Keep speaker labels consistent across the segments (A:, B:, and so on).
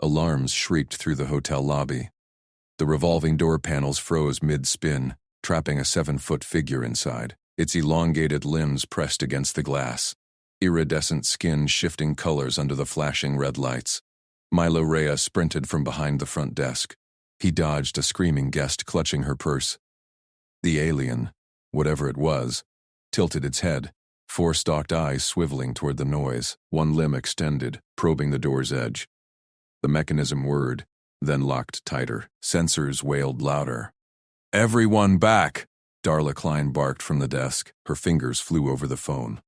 A: Alarms shrieked through the hotel lobby. The revolving door panels froze mid-spin, trapping a 7-foot figure inside, its elongated limbs pressed against the glass, iridescent skin shifting colors under the flashing red lights. Milo Rea sprinted from behind the front desk. He dodged a screaming guest clutching her purse. The alien, whatever it was, tilted its head, 4 stalked eyes swiveling toward the noise, one limb extended, probing the door's edge. The mechanism whirred, then locked tighter. Sensors wailed louder. "Everyone back!" Darla Klein barked from the desk. Her fingers flew over the phone.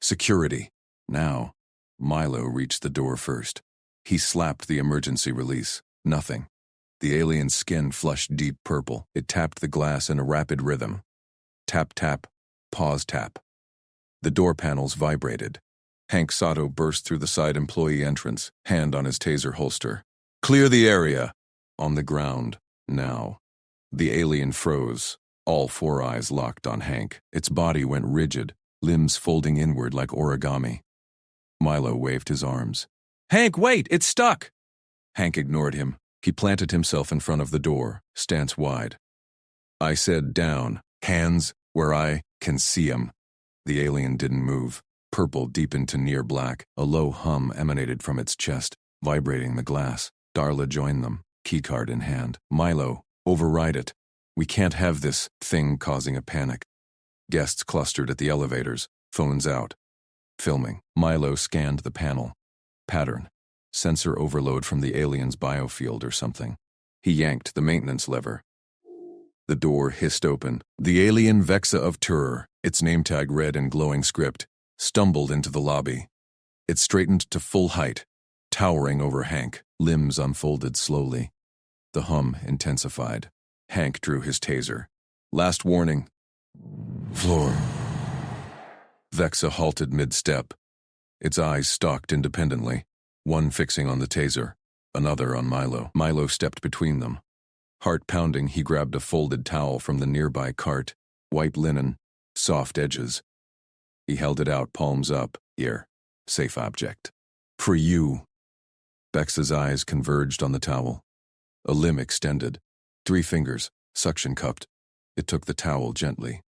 A: "Security. Now." Milo reached the door first. He slapped the emergency release. Nothing. The alien's skin flushed deep purple. It tapped the glass in a rapid rhythm. Tap, tap. Pause, tap. The door panels vibrated. Hank Sato burst through the side employee entrance, hand on his taser holster. "Clear the area!" On the ground, now. The alien froze, all 4 eyes locked on Hank. Its body went rigid, limbs folding inward like origami. Milo waved his arms. "Hank, wait! It's stuck!" Hank ignored him. He planted himself in front of the door, stance wide. "I said down. Hands where I can see 'em." The alien didn't move. Purple deepened to near black. A low hum emanated from its chest, vibrating the glass. Darla joined them, keycard in hand. "Milo, override it. We can't have this thing causing a panic." Guests clustered at the elevators, phones out. Filming. Milo scanned the panel. Pattern. Sensor overload from the alien's biofield or something. He yanked the maintenance lever. The door hissed open. The alien Vexa of Terror, its name tag read in glowing script, stumbled into the lobby. It straightened to full height, towering over Hank, limbs unfolded slowly. The hum intensified. Hank drew his taser. "Last warning." Floor. Vexa halted mid-step. Its eyes stalked independently, one fixing on the taser, another on Milo. Milo stepped between them. Heart pounding, he grabbed a folded towel from the nearby cart, white linen, soft edges. He held it out, palms up. "Here, safe object. For you." Vexa's eyes converged on the towel. A limb extended. 3 fingers, suction cupped. It took the towel gently.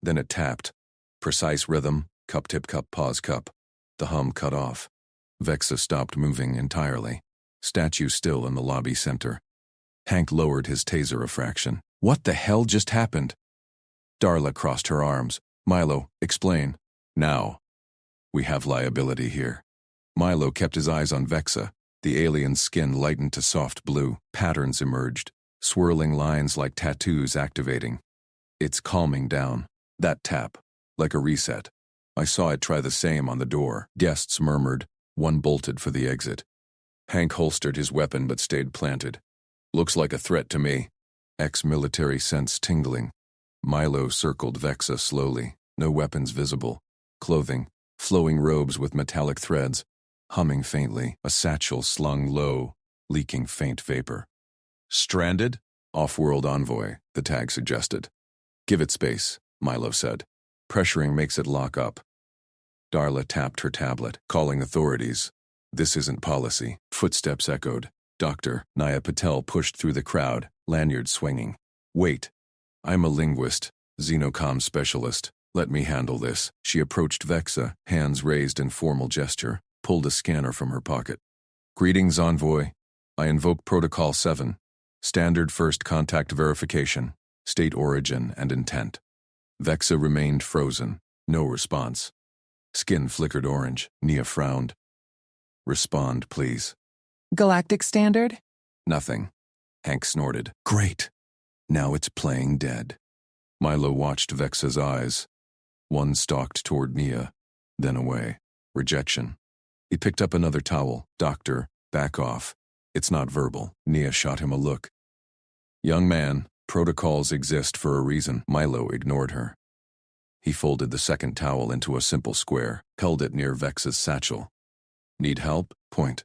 A: Then it tapped. Precise rhythm, cup tip cup pause cup. The hum cut off. Vexa stopped moving entirely. Statue still in the lobby center. Hank lowered his taser a fraction. "What the hell just happened?" Darla crossed her arms. "Milo, explain." "Now. We have liability here." Milo kept his eyes on Vexa. The alien's skin lightened to soft blue. Patterns emerged. Swirling lines like tattoos activating. "It's calming down." That tap. Like a reset. I saw it try the same on the door. Guests murmured. One bolted for the exit. Hank holstered his weapon but stayed planted. "Looks like a threat to me." Ex-military sense tingling. Milo circled Vexa slowly. No weapons visible. Clothing. Flowing robes with metallic threads. Humming faintly. A satchel slung low. Leaking faint vapor. "Stranded?" "Off-world envoy," the tag suggested. "Give it space," Milo said. "Pressuring makes it lock up." Darla tapped her tablet, calling authorities. "This isn't policy." Footsteps echoed. Dr. Naya Patel pushed through the crowd, lanyard swinging. "Wait. I'm a linguist, xenocom specialist. Let me handle this." She approached Vexa, hands raised in formal gesture, pulled a scanner from her pocket. "Greetings, envoy. I invoke Protocol 7. Standard first contact verification. State origin and intent." Vexa remained frozen. No response. Skin flickered orange. Nia frowned. "Respond, please."
B: Galactic Standard?
A: "Nothing." Hank snorted. "Great. Now it's playing dead." Milo watched Vexa's eyes. One stalked toward Nia, then away. Rejection. He picked up another towel. "Doctor, back off. It's not verbal." Nia shot him a look. "Young man, protocols exist for a reason." Milo ignored her. He folded the second towel into a simple square, held it near Vexa's satchel. "Need help? Point."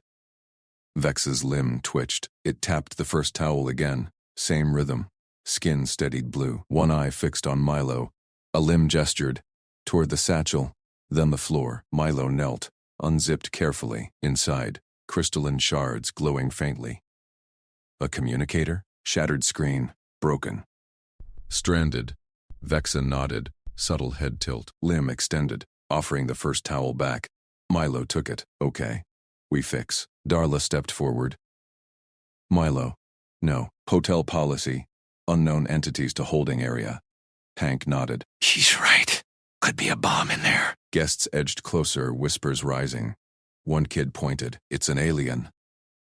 A: Vexa's limb twitched. It tapped the first towel again. Same rhythm. Skin steadied blue. One eye fixed on Milo. A limb gestured. Toward the satchel. Then the floor. Milo knelt. Unzipped carefully. Inside. crystalline shards glowing faintly. A communicator? Shattered screen. Broken. Stranded. Vexa nodded, subtle head tilt, limb extended, offering the first towel back. Milo took it. Okay. We fix. Darla stepped forward. Milo. No. Hotel policy. Unknown entities to holding area. Hank nodded.
C: She's right. Could be a bomb in there.
A: Guests edged closer, whispers rising. One kid pointed. It's an alien.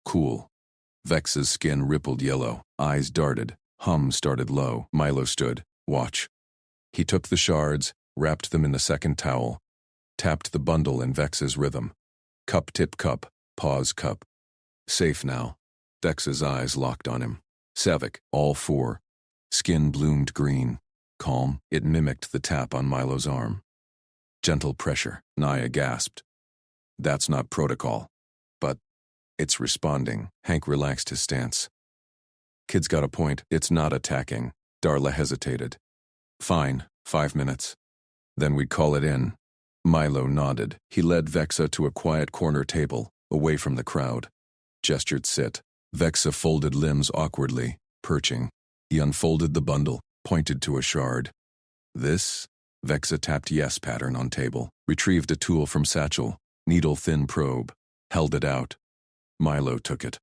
A: Cool. Vex's skin rippled yellow. Eyes darted. Hum started low. Milo stood. Watch. He took the shards, wrapped them in the second towel, tapped the bundle in Vex's rhythm. Cup tip cup, pause cup. Safe now. Vex's eyes locked on him. Savick, all four. Skin bloomed green. Calm, it mimicked the tap on Milo's arm. Gentle pressure. Naya gasped. That's not protocol. But it's responding. Hank relaxed his stance. Kid's got a point. It's not attacking. Darla hesitated. Fine, 5 minutes. Then we call it in. Milo nodded. He led Vexa to a quiet corner table, away from the crowd. Gestured sit. Vexa folded limbs awkwardly, perching. He unfolded the bundle, pointed to a shard. This? Vexa tapped yes pattern on table, retrieved a tool from satchel, needle-thin probe, held it out. Milo took it.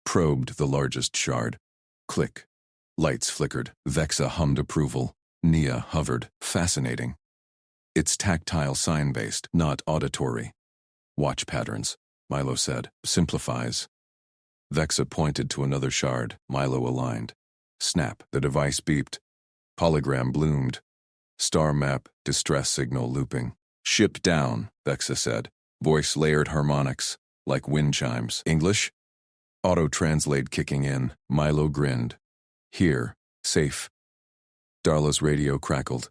A: Probed the largest shard. Click. Lights flickered. Vexa hummed approval. Nia hovered. Fascinating. It's tactile sign-based, not auditory. Watch patterns, Milo said. Simplifies. Vexa pointed to another shard. Milo aligned. Snap. The device beeped. Hologram bloomed. Star map, distress signal looping. Ship down, Vexa said. Voice layered harmonics, like wind chimes. English? Auto-translate kicking in. Milo grinned. Here. Safe. Darla's radio crackled.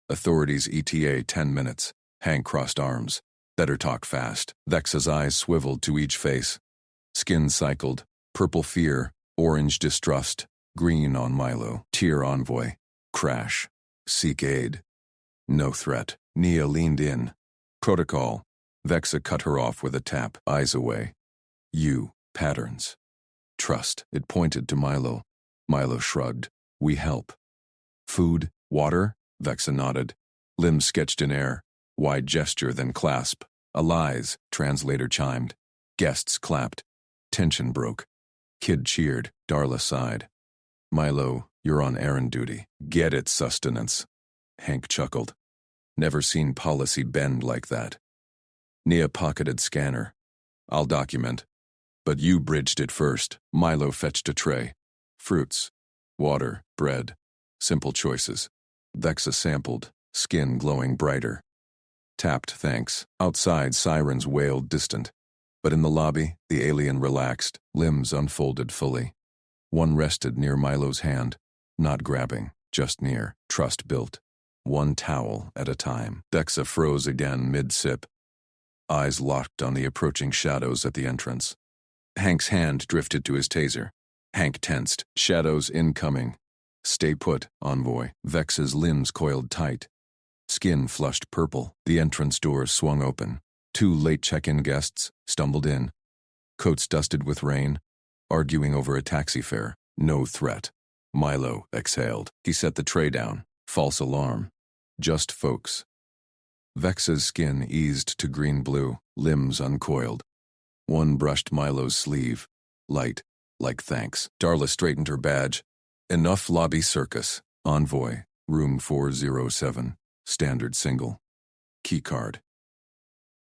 A: Authorities ETA 10 minutes. Hank crossed arms. Better talk fast. Vexa's eyes swiveled to each face. Skin cycled. Purple fear, orange distrust, green on Milo. Tear envoy. Crash. Seek aid. No threat. Nia leaned in. Protocol. Vexa cut her off with a tap. Eyes away. You. Patterns. Trust. It pointed to Milo. Milo shrugged. We help. Food, water? Vexa nodded. Limbs sketched in air. Wide gesture, then clasp. Alize, translator chimed. Guests clapped. Tension broke. Kid cheered. Darla sighed. Milo, you're on errand duty. Get it, sustenance. Hank chuckled. Never seen policy bend like that. Nia pocketed scanner. I'll document. But you bridged it first. Milo fetched a tray. Fruits. Water. Bread. Simple choices. Vexa sampled, skin glowing brighter. Tapped thanks. Outside, sirens wailed distant. But in the lobby, the alien relaxed, limbs unfolded fully. One rested near Milo's hand, not grabbing, just near. Trust built. One towel at a time. Vexa froze again mid-sip. Eyes locked on the approaching shadows at the entrance. Hank's hand drifted to his taser. Hank tensed. Shadows incoming. Stay put, envoy. Vex's limbs coiled tight. Skin flushed purple. The entrance door swung open. 2 late check-in guests stumbled in. Coats dusted with rain, arguing over a taxi fare. No threat. Milo exhaled. He set the tray down. False alarm. Just folks. Vex's skin eased to green-blue, limbs uncoiled. One brushed Milo's sleeve. Light, like thanks. Darla straightened her badge. Enough lobby circus. Envoy, room 407. Standard single. Keycard.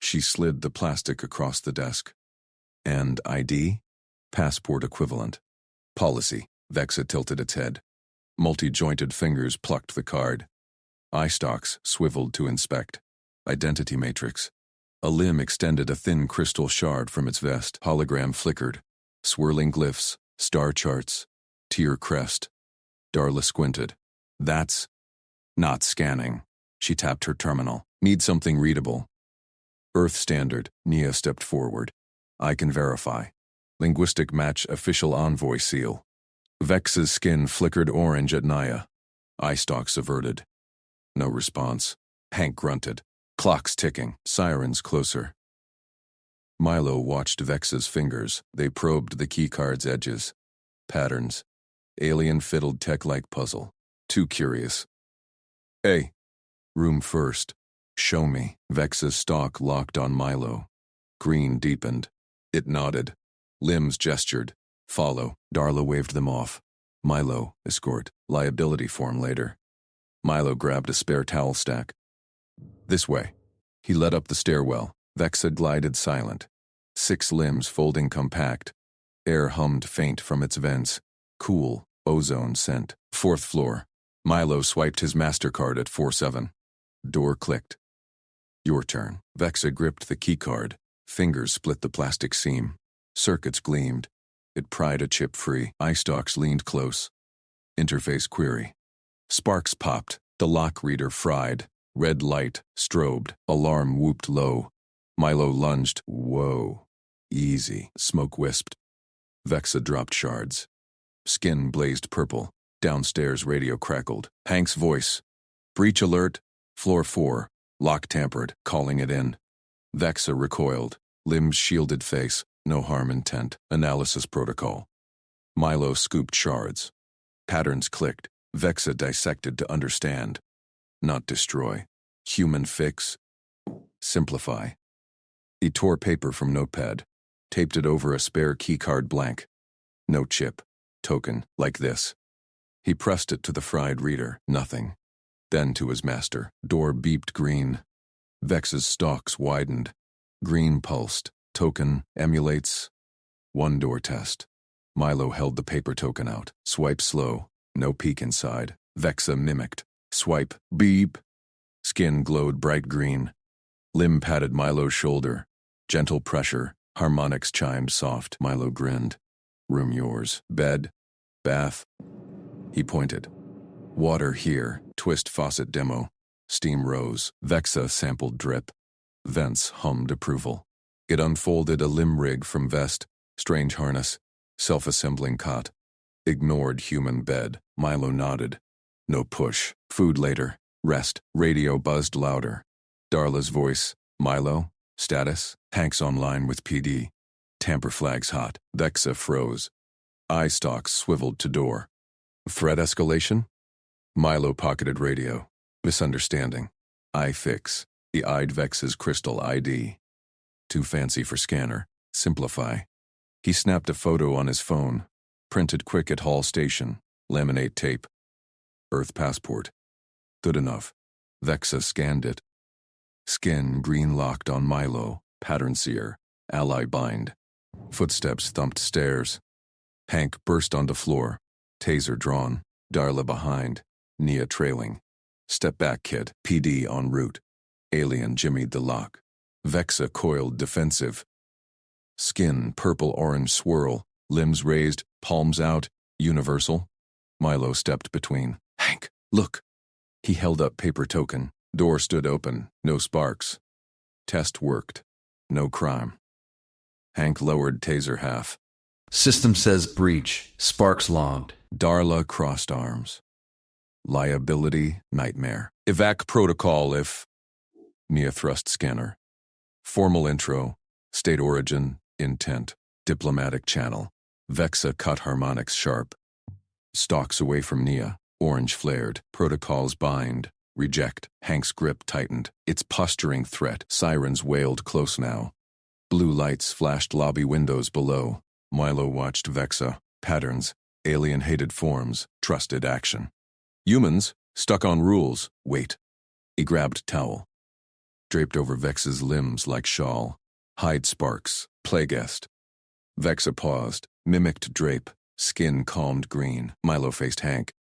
A: She slid the plastic across the desk. And ID? Passport equivalent. Policy. Vexa tilted its head. Multi-jointed fingers plucked the card. Eye stalks swiveled to inspect. Identity matrix. A limb extended a thin crystal shard from its vest. Hologram flickered. Swirling glyphs, star charts, tear crest. Darla squinted. That's not scanning. She tapped her terminal. Need something readable. Earth standard. Nia stepped forward. I can verify. Linguistic match official envoy seal. Vex's skin flickered orange at Nia. Eye stalks averted. No response. Hank grunted. Clocks ticking. Sirens closer. Milo watched Vexa's fingers. They probed the keycard's edges. Patterns. Alien fiddled tech-like puzzle. Too curious. Hey. Room first. Show me. Vexa's stalk locked on Milo. Green deepened. It nodded. Limbs gestured. Follow. Darla waved them off. Milo, escort. Liability form later. Milo grabbed a spare towel stack. This way. He led up the stairwell. Vexa glided silent. 6 limbs folding compact. Air hummed faint from its vents. Cool, ozone scent. 4th floor. Milo swiped his MasterCard at 47. Door clicked. Your turn. Vexa gripped the keycard. Fingers split the plastic seam. Circuits gleamed. It pried a chip free. Eye stalks leaned close. Interface query. Sparks popped. The lock reader fried. Red light strobed. Alarm whooped low. Milo lunged. Whoa. Easy. Smoke wisped. Vexa dropped shards. Skin blazed purple. Downstairs radio crackled. Hank's voice. Breach alert. Floor 4. Lock tampered. Calling it in. Vexa recoiled. Limbs shielded face. No harm intent. Analysis protocol. Milo scooped shards. Patterns clicked. Vexa dissected to understand. Not destroy. Human fix. Simplify. He tore paper from notepad. Taped it over a spare keycard blank. No chip. Token, like this. He pressed it to the fried reader. Nothing. Then to his master. Door beeped green. Vex's stalks widened. Green pulsed. Token emulates. 1 door test. Milo held the paper token out. Swipe slow. No peek inside. Vexa mimicked. Swipe. Beep. Skin glowed bright green. Limb patted Milo's shoulder. Gentle pressure. Harmonics chimed soft. Milo grinned. Room yours. Bed. Bath. He pointed. Water here. Twist faucet demo. Steam rose. Vexa sampled drip. Vents hummed approval. It unfolded a limb rig from vest. Strange harness. Self-assembling cot. Ignored human bed. Milo nodded. No push. Food later. Rest. Radio buzzed louder. Darla's voice. Milo? Status? Hank's online with PD. Tamper flags hot. Vexa froze. Eye stalks swiveled to door. Threat escalation? Milo pocketed radio. Misunderstanding. Eye fix. He eyed Vex's crystal ID. Too fancy for scanner. Simplify. He snapped a photo on his phone. Printed quick at Hall Station. Laminate tape. Earth passport. Good enough. Vexa scanned it. Skin green locked on Milo. Pattern seer. Ally bind. Footsteps thumped stairs. Hank burst onto floor. Taser drawn. Darla behind. Nia trailing. Step back, kid. PD en route. Alien jimmied the lock. Vexa coiled defensive. Skin purple-orange swirl. Limbs raised. Palms out. Universal. Milo stepped between. Hank, look. He held up paper token. Door stood open. No sparks. Test worked. No crime. Hank lowered taser half.
D: System says breach. Sparks logged.
A: Darla crossed arms. Liability nightmare. Evac protocol if... Nia thrust scanner. Formal intro. State origin. Intent. Diplomatic channel. Vexa cut harmonics sharp. Stalks away from Nia. Orange flared. Protocols bind. Reject. Hank's grip tightened. It's posturing threat. Sirens wailed close now. Blue lights flashed lobby windows below. Milo watched Vexa. Patterns. Alien-hated forms. Trusted action. Humans. Stuck on rules. Wait. He grabbed towel. Draped over Vex's limbs like shawl. Hide sparks. Plaguest. Vexa paused. Mimicked drape. Skin calmed green. Milo faced Hank.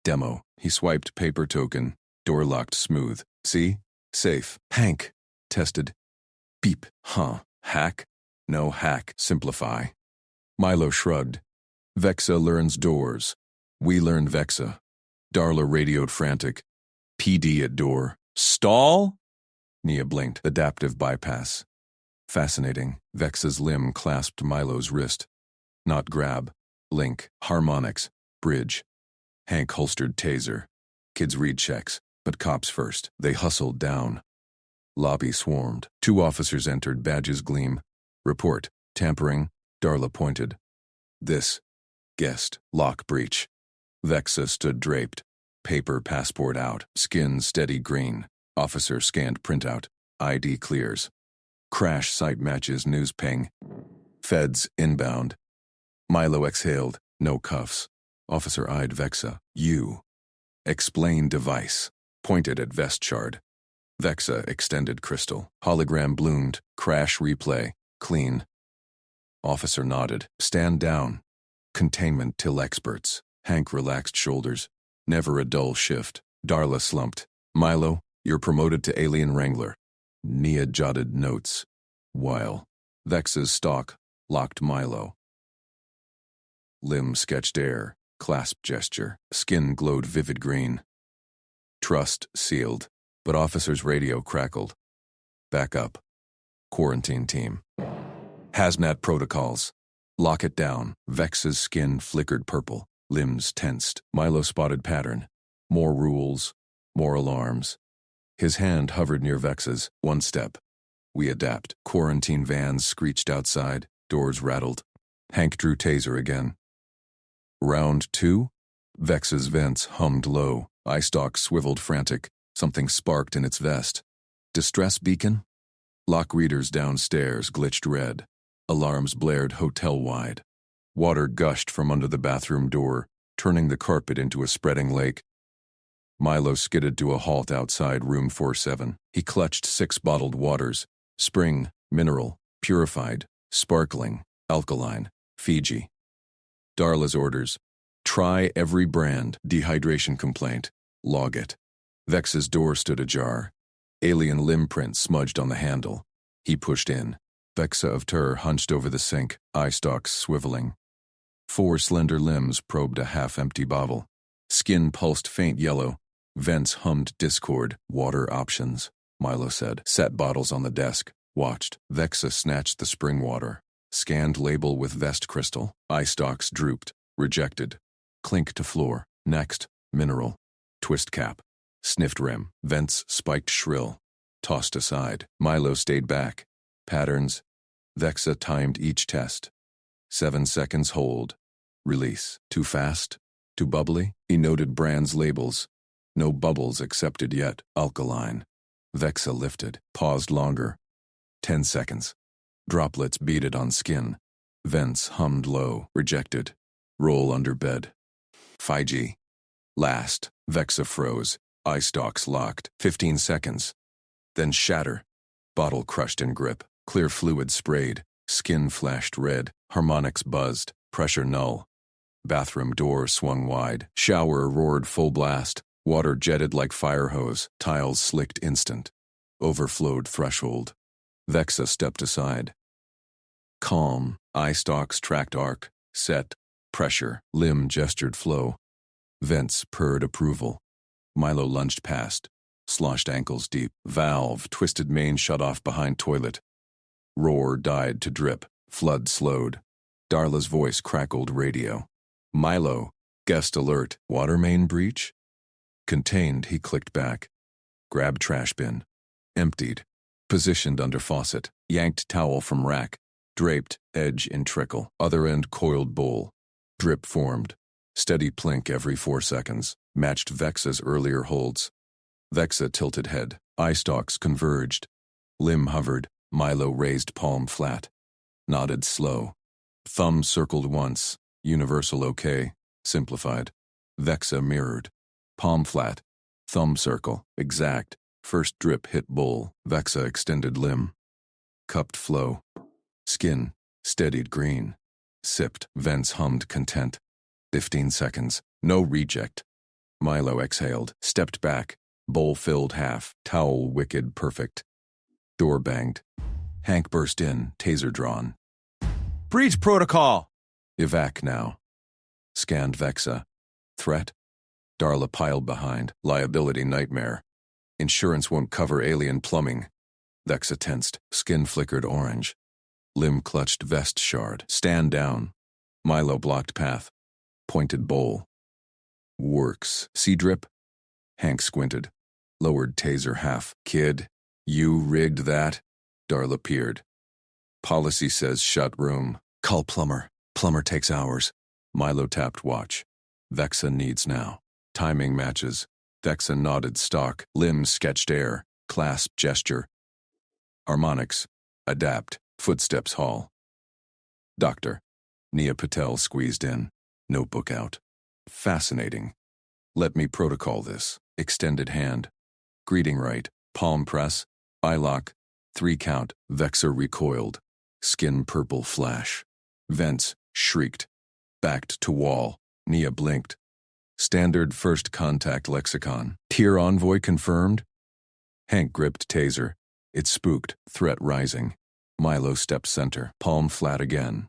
A: Demo. He swiped paper token. Door locked smooth. See? Safe. Hank. Tested. Beep. Huh. Hack? No hack. Simplify. Milo shrugged. Vexa learns doors. We learned Vexa. Darla radioed frantic. PD at door. Stall? Nia blinked. Adaptive bypass. Fascinating. Vexa's limb clasped Milo's wrist. Not grab. Link. Harmonics. Bridge. Hank holstered taser. Kids read checks, but cops first. They hustled down. Lobby swarmed. 2 officers entered, badges gleam. Report. Tampering. Darla pointed. This. Guessed. Lock breach. Vexa stood draped. Paper passport out. Skin steady green. Officer scanned printout. ID clears. Crash site matches news ping. Feds inbound. Milo exhaled. No cuffs. Officer eyed Vexa. You. Explain device. Pointed at vest shard. Vexa extended crystal. Hologram bloomed. Crash replay. Clean. Officer nodded. Stand down. Containment till experts. Hank relaxed shoulders. Never a dull shift. Darla slumped. Milo, you're promoted to alien wrangler. Nia jotted notes. While Vexa's stalk locked Milo. Limb sketched air. Clasp gesture. Skin glowed vivid green. Trust sealed. But officer's radio crackled. Back up. Quarantine team. Hazmat protocols. Lock it down. Vexa's skin flickered purple. Limbs tensed. Milo spotted pattern. More rules. More alarms. His hand hovered near Vexa's. One step. We adapt. Quarantine vans screeched outside. Doors rattled. Hank drew taser again. Round 2? Vexa's vents hummed low. Eye stalk swiveled frantic. Something sparked in its vest. Distress beacon? Lock readers downstairs glitched red. Alarms blared hotel-wide. Water gushed from under the bathroom door, turning the carpet into a spreading lake. Milo skidded to a halt outside room 47. He clutched 6 bottled waters. Spring, mineral, purified, sparkling, alkaline, Fiji. Darla's orders. Try every brand. Dehydration complaint. Log it. Vexa's door stood ajar. Alien limb prints smudged on the handle. He pushed in. Vexa of terror hunched over the sink, eye stalks swiveling. 4 slender limbs probed a half-empty bottle. Skin pulsed faint yellow. Vents hummed discord. Water options, Milo said. Set bottles on the desk. Watched. Vexa snatched the spring water. Scanned label with vest crystal. Eye stalks drooped. Rejected. Clink to floor. Next. Mineral. Twist cap. Sniffed rim. Vents spiked shrill. Tossed aside. Milo stayed back. Patterns. Vexa timed each test. 7 seconds hold. Release. Too fast? Too bubbly? He noted brands' labels. No bubbles accepted yet. Alkaline. Vexa lifted. Paused longer. 10 seconds. Droplets beaded on skin. Vents hummed low. Rejected. Roll under bed. Fiji. Last. Vexa froze. Eye stalks locked. 15 seconds. Then shatter. Bottle crushed in grip. Clear fluid sprayed. Skin flashed red. Harmonics buzzed. Pressure null. Bathroom door swung wide. Shower roared full blast. Water jetted like fire hose. Tiles slicked instant. Overflowed threshold. Vexa stepped aside. Calm. Eye stalks tracked arc. Set. Pressure. Limb gestured flow. Vents purred approval. Milo lunged past. Sloshed ankles deep. Valve. Twisted main shut off behind toilet. Roar died to drip. Flood slowed. Darla's voice crackled radio. Milo. Guest alert. Water main breach? Contained, he clicked back. Grabbed trash bin. Emptied. Positioned under faucet. Yanked towel from rack. Draped, edge in trickle. Other end coiled bowl. Drip formed. Steady plink every 4 seconds. Matched Vexa's earlier holds. Vexa tilted head. Eye stalks converged. Limb hovered. Milo raised palm flat. Nodded slow. Thumb circled once. Universal okay. Simplified. Vexa mirrored. Palm flat. Thumb circle. Exact. First drip hit bowl. Vexa extended limb. Cupped flow. Skin. Steadied green. Sipped. Vents hummed content. 15 seconds. No reject. Milo exhaled. Stepped back. Bowl filled half. Towel wicked perfect. Door banged. Hank burst in, taser drawn.
C: Breach protocol!
A: Evac now. Scanned Vexa. Threat? Darla piled behind. Liability nightmare. Insurance won't cover alien plumbing. Vexa tensed. Skin flickered orange. Limb clutched vest shard. Stand down. Milo blocked path. Pointed bowl. Works. See drip? Hank squinted. Lowered taser half. Kid, you rigged that? Darla peered. Policy says shut room. Call plumber. Plumber takes hours. Milo tapped watch. Vexa needs now. Timing matches. Vexa nodded stock. Limbs sketched air. Clasp gesture. Harmonics. Adapt. Footsteps hall. Doctor. Nia Patel squeezed in. Notebook out. Fascinating. Let me protocol this. Extended hand. Greeting right. Palm press. Eye lock. 3 count. Vexa recoiled. Skin purple flash. Vents shrieked. Backed to wall. Nia blinked. Standard first contact lexicon. Tier envoy confirmed? Hank gripped taser. It spooked. Threat rising. Milo stepped center. Palm flat again.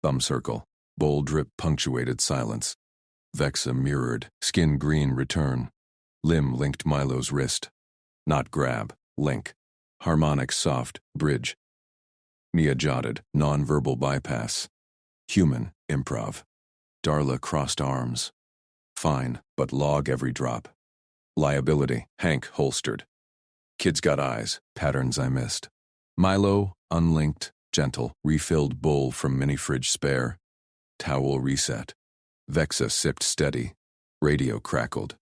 A: Thumb circle. Bowl drip punctuated silence. Vexa mirrored. Skin green return. Limb linked Milo's wrist. Not grab. Link. Harmonic soft. Bridge. Nia jotted. Non-verbal bypass. Human. Improv. Darla crossed arms. Fine, but log every drop. Liability. Hank holstered. Kids got eyes. Patterns I missed. Milo, unlinked, gentle, refilled bowl from mini fridge spare. Towel reset. Vexa sipped steady. Radio crackled.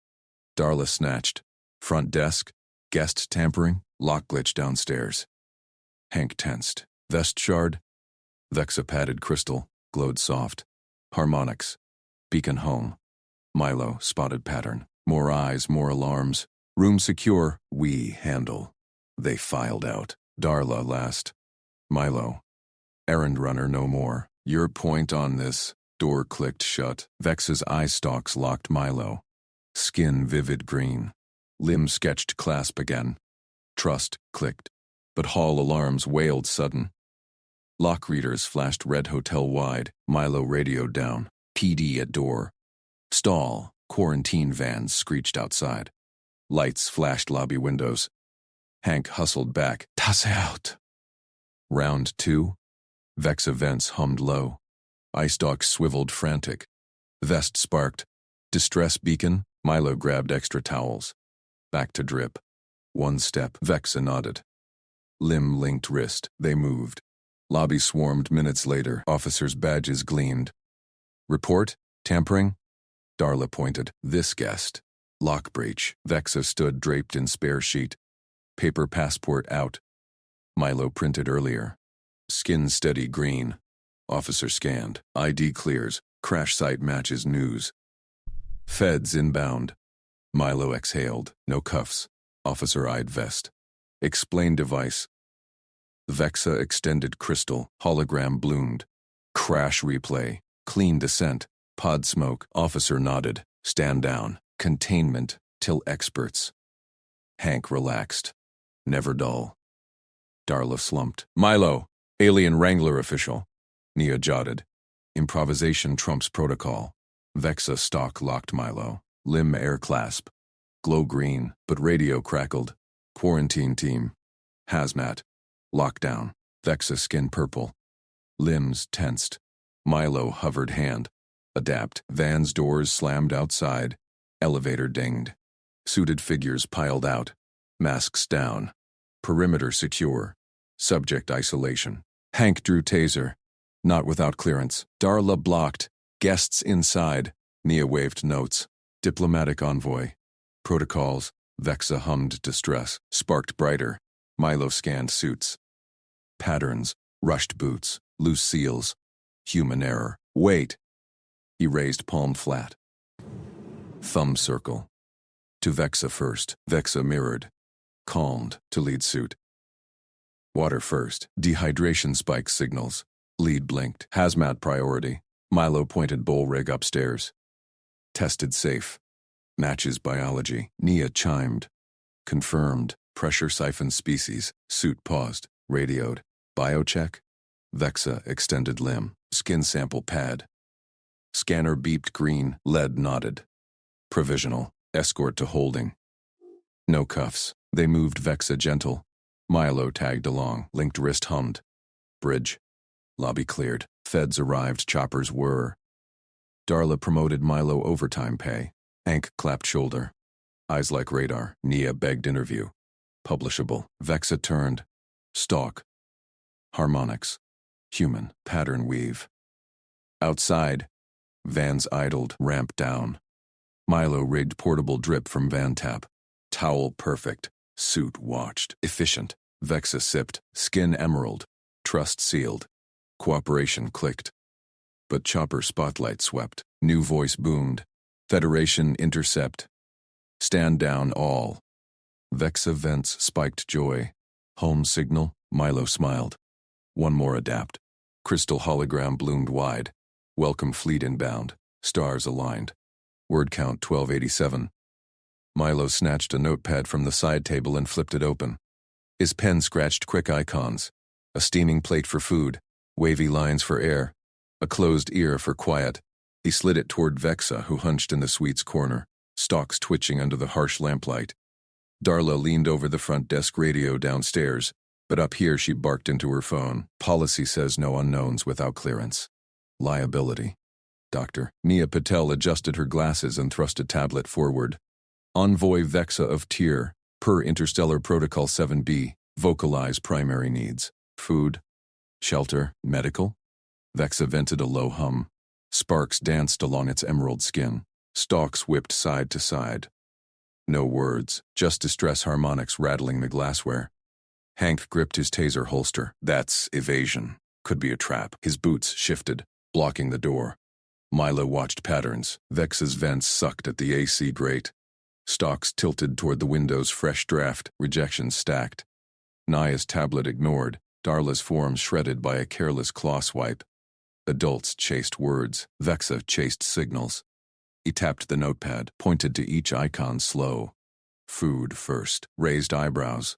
A: Darla snatched. Front desk. Guest tampering. Lock glitch downstairs. Hank tensed. Vest shard. Vexa patted crystal. Glowed soft. Harmonics. Beacon home. Milo spotted pattern. More eyes, more alarms. Room secure. We handle. They filed out. Darla last. Milo. Errand runner no more. Your point on this. Door clicked shut. Vexa's eye stalks locked Milo. Skin vivid green. Limb sketched clasp again. Trust clicked. But hall alarms wailed sudden. Lock readers flashed red hotel wide. Milo radioed down. PD at door. Stall. Quarantine vans screeched outside. Lights flashed lobby windows. Hank hustled back. Tasse out. Round 2. Vexa vents hummed low. Eye stalks swiveled frantic. Vest sparked. Distress beacon. Milo grabbed extra towels. Back to drip. 1 step. Vexa nodded. Limb linked wrist. They moved. Lobby swarmed minutes later. Officers' badges gleamed. Report? Tampering? Darla pointed. This guest. Lock breach. Vexa stood draped in spare sheet. Paper passport out. Milo printed earlier. Skin steady green. Officer scanned. ID clears. Crash site matches news. Feds inbound. Milo exhaled. No cuffs. Officer eyed vest. Explain device. Vexa extended crystal. Hologram bloomed. Crash replay. Clean descent. Pod smoke. Officer nodded. Stand down. Containment. Till experts. Hank relaxed. Never dull. Darla slumped. Milo. Alien Wrangler official. Nia jotted. Improvisation trumps protocol. Vexa stock locked Milo. Limb air clasp. Glow green, but radio crackled. Quarantine team. Hazmat. Lockdown. Vexa skin purple. Limbs tensed. Milo hovered hand. Adapt. Van's doors slammed outside. Elevator dinged. Suited figures piled out. Masks down. Perimeter secure. Subject isolation. Hank drew taser. Not without clearance. Darla blocked. Guests inside. Nia waved notes. Diplomatic envoy. Protocols. Vexa hummed distress. Sparked brighter. Milo scanned suits. Patterns. Rushed boots. Loose seals. Human error. Wait. He raised palm flat. Thumb circle. To Vexa first. Vexa mirrored. Calmed to lead suit. Water first. Dehydration spike signals. Lead blinked. Hazmat priority. Milo pointed bowl rig upstairs. Tested safe. Matches biology. Nia chimed. Confirmed. Pressure siphon species. Suit paused. Radioed. Biocheck. Vexa extended limb. Skin sample pad. Scanner beeped green. Lead nodded. Provisional. Escort to holding. No cuffs. They moved Vexa gentle. Milo tagged along. Linked wrist hummed. Bridge. Lobby cleared. Feds arrived. Choppers whir. Darla promoted Milo overtime pay. Hank clapped shoulder. Eyes like radar. Nia begged interview. Publishable. Vexa turned. Stalk. Harmonics. Human. Pattern weave. Outside, vans idled, ramp down. Milo rigged portable drip from van tap. Towel perfect. Suit watched. Efficient. Vexa sipped. Skin emerald. Trust sealed. Cooperation clicked. But chopper spotlight swept. New voice boomed. Federation intercept. Stand down all. Vexa vents spiked joy. Home signal. Milo smiled. One more adapt. Crystal hologram bloomed wide. Welcome fleet inbound. Stars aligned. Word count 1287. Milo snatched a notepad from the side table and flipped it open. His pen scratched quick icons. A steaming plate for food. Wavy lines for air. A closed ear for quiet. He slid it toward Vexa, who hunched in the suite's corner, stalks twitching under the harsh lamplight. Darla leaned over the front desk radio downstairs, but up here she barked into her phone. Policy says no unknowns without clearance. Liability. Doctor. Nia Patel adjusted her glasses and thrust a tablet forward. Envoy Vexa of Tyr, per Interstellar Protocol 7B, vocalize primary needs. Food, shelter, medical? Vexa vented a low hum. Sparks danced along its emerald skin. Stalks whipped side to side. No words, just distress harmonics rattling the glassware. Hank gripped his taser holster. That's evasion. Could be a trap. His boots shifted, blocking the door. Milo watched patterns. Vexa's vents sucked at the AC grate. Stalks tilted toward the window's fresh draft, rejections stacked. Naya's tablet ignored, Darla's form shredded by a careless claw swipe. Adults chased words, Vexa chased signals. He tapped the notepad, pointed to each icon slow. Food first, raised eyebrows.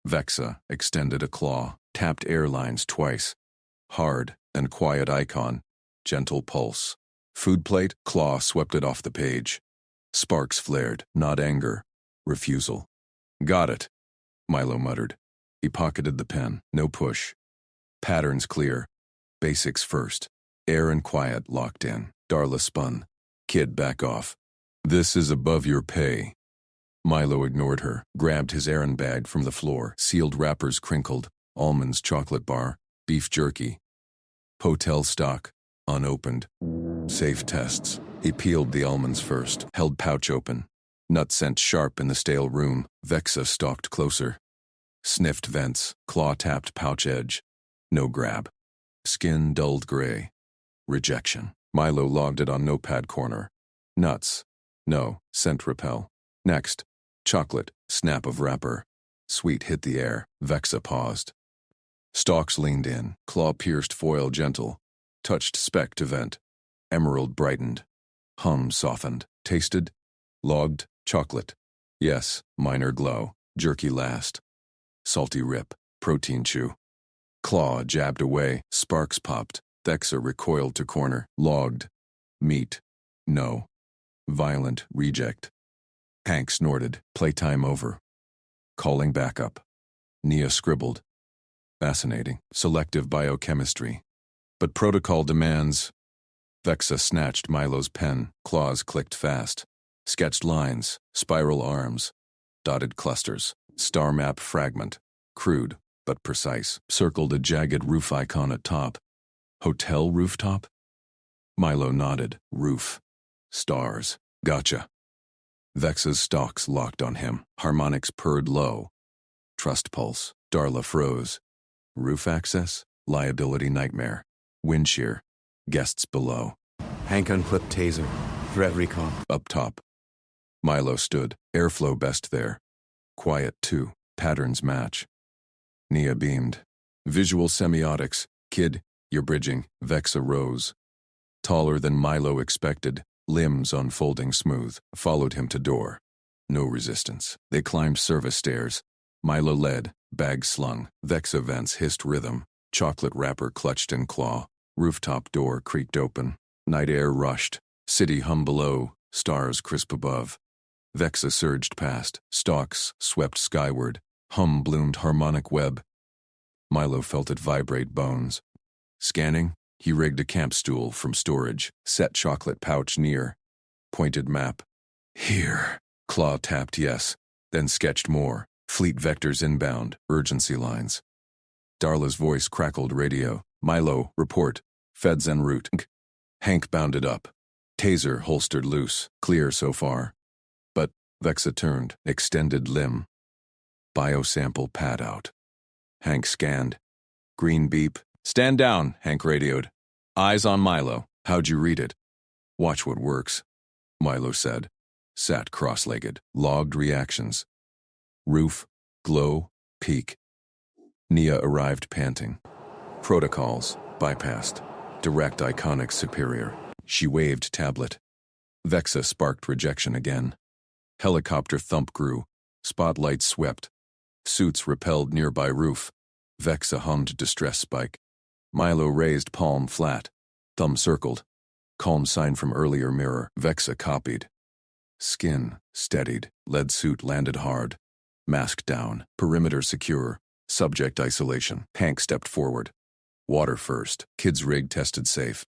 A: Vexa extended a claw, tapped airlines twice. Hard and quiet icon, gentle pulse. Food plate, claw swept it off the page. Sparks flared, not anger, refusal. Got it, Milo muttered. He pocketed the pen, no push. Patterns clear. Basics first. Air and quiet locked in. Darla spun. Kid, back off. This is above your pay. Milo ignored her, grabbed his errand bag from the floor. Sealed wrappers crinkled. Almonds chocolate bar. Beef jerky. Hotel stock. Unopened. Safe tests. He peeled the almonds first, held pouch open. Nut scent sharp in the stale room. Vexa stalked closer. Sniffed vents, claw tapped pouch edge. No grab. Skin dulled gray. Rejection. Milo logged it on notepad corner. Nuts. No. Scent repel. Next. Chocolate. Snap of wrapper. Sweet hit the air. Vexa paused. Stalks leaned in. Claw pierced foil gentle. Touched speck to vent. Emerald brightened. Hum softened. Tasted. Logged. Chocolate. Yes. Minor glow. Jerky last. Salty rip. Protein chew. Claw jabbed away. Sparks popped. Vexa recoiled to corner. Logged. Meat. No. Violent reject. Hank snorted. Playtime over. Calling backup. Nia scribbled. Fascinating. Selective biochemistry. But protocol demands. Vexa snatched Milo's pen. Claws clicked fast. Sketched lines. Spiral arms. Dotted clusters. Star map fragment. Crude, but precise. Circled a jagged roof icon at top. Hotel rooftop? Milo nodded. Roof. Stars. Gotcha. Vexa's stalks locked on him. Harmonics purred low. Trust pulse. Darla froze. Roof access? Liability nightmare. Wind shear. Guests below.
D: Hank unclipped taser. Threat recon.
A: Up top. Milo stood. Airflow best there. Quiet too. Patterns match. Nia beamed. Visual semiotics. Kid, you're bridging. Vexa rose. Taller than Milo expected, limbs unfolding smooth, followed him to door. No resistance. They climbed service stairs. Milo led, bag slung. Vexa vents hissed rhythm. Chocolate wrapper clutched in claw. Rooftop door creaked open. Night air rushed. City hum below, stars crisp above. Vexa surged past. Stalks swept skyward. Hum bloomed harmonic web. Milo felt it vibrate bones. Scanning, he rigged a camp stool from storage. Set chocolate pouch near. Pointed map. Here. Claw tapped yes. Then sketched more. Fleet vectors inbound. Urgency lines. Darla's voice crackled radio. Milo, report. Feds en route. Hank bounded up. Taser holstered loose. Clear so far. But Vexa turned. Extended limb. Biosample pad out. Hank scanned. Green beep. Stand down, Hank radioed. Eyes on Milo. How'd you read it? Watch what works, Milo said. Sat cross-legged. Logged reactions. Roof, glow, peak. Nia arrived panting. Protocols, bypassed. Direct iconic superior. She waved tablet. Vexa sparked rejection again. Helicopter thump grew. Spotlights swept. Suits repelled nearby roof. Vexa hummed distress spike. Milo raised palm flat. Thumb circled. Calm sign from earlier mirror. Vexa copied. Skin steadied. Lead suit landed hard. Mask down. Perimeter secure. Subject isolation. Hank stepped forward. Water first. Kids rig tested safe.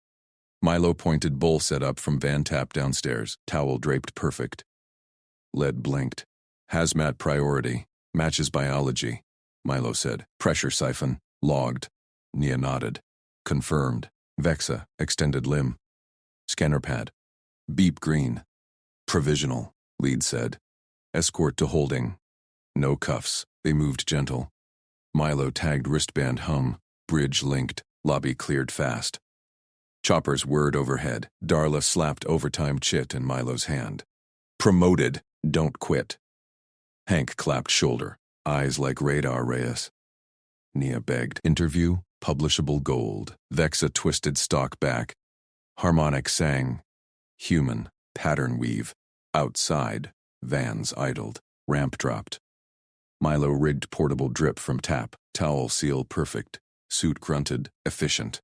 A: Milo pointed bowl set up from van tap downstairs. Towel draped perfect. Lead blinked. Hazmat priority. Matches biology. Milo said. Pressure siphon. Logged. Nia nodded. Confirmed. Vexa. Extended limb. Scanner pad. Beep green. Provisional. Lead said. Escort to holding. No cuffs. They moved gentle. Milo tagged wristband hum. Bridge linked. Lobby cleared fast. Chopper's word overhead. Darla slapped overtime chit in Milo's hand. Promoted. Don't quit. Hank clapped shoulder. Eyes like radar Reyes. Nia begged. Interview. Publishable gold. Vexa twisted stock back. Harmonic sang. Human. Pattern weave. Outside. Vans idled. Ramp dropped. Milo rigged portable drip from tap. Towel seal perfect. Suit grunted. Efficient.